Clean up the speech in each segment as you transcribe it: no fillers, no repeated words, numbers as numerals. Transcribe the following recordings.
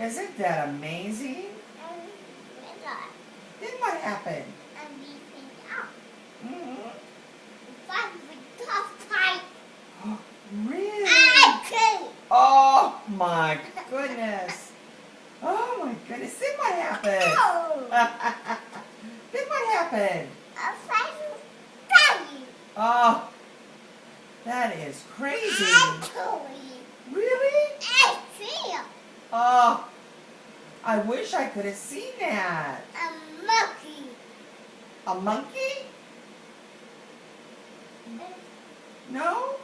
Isn't that amazing? Then what happened? Mm-hmm. Really? Oh my goodness. Oh my goodness. Then what happened? Then what happened? Oh, that is crazy. Really? Oh, I wish I could have seen that. A monkey? No?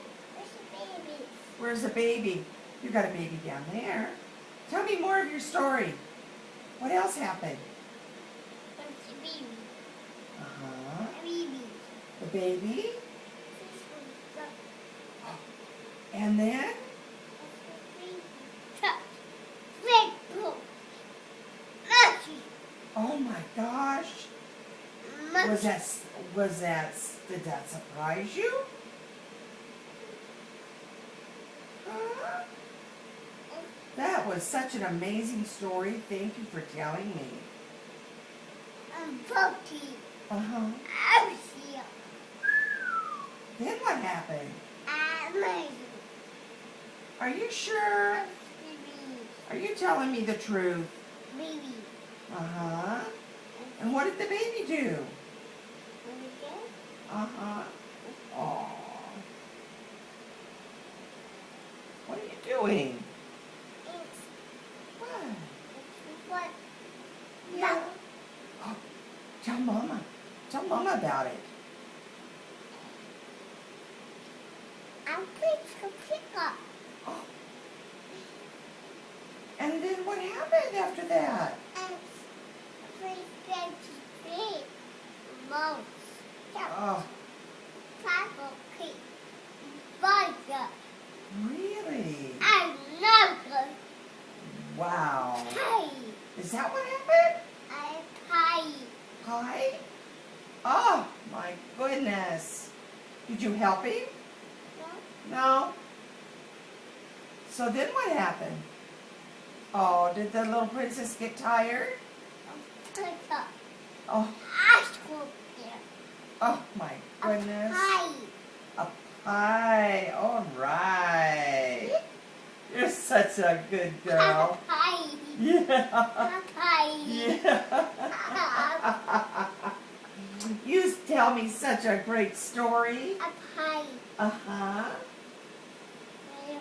Where's the baby? You got a baby down there. Tell me more of your story. What else happened? Uh-huh. The baby? And then? Oh my gosh. Did that surprise you? That was such an amazing story. Thank you for telling me. Uh-huh. Then what happened? Are you sure? Are you telling me the truth? Uh-huh. And what did the baby do? Uh-huh. Aww. What are you doing? What? Yeah. Oh, tell Mama. Tell Mama about it. Oh. And then what happened after that? Oh. Really? Wow. Is that what happened? Pie? Oh, my goodness. Did you help him? No? So then what happened? Oh, did the little princess get tired? Oh, oh my goodness. A pie. All right. You're such a good girl. Yeah. Yeah. You tell me such a great story. Uh-huh.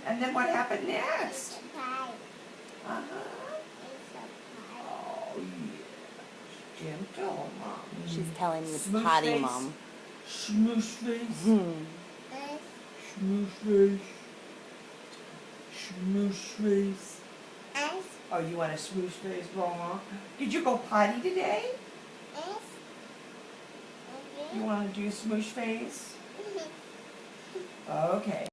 And then what happened next? Uh-huh. Oh, yeah. Gentle, Mom. She's telling you it's Smooth potty, face. Mom. Smoosh face. Smoosh face. Smoosh face. Oh, you want a smoosh face, Mama? Did you go potty today? You want to do smoosh face? Okay.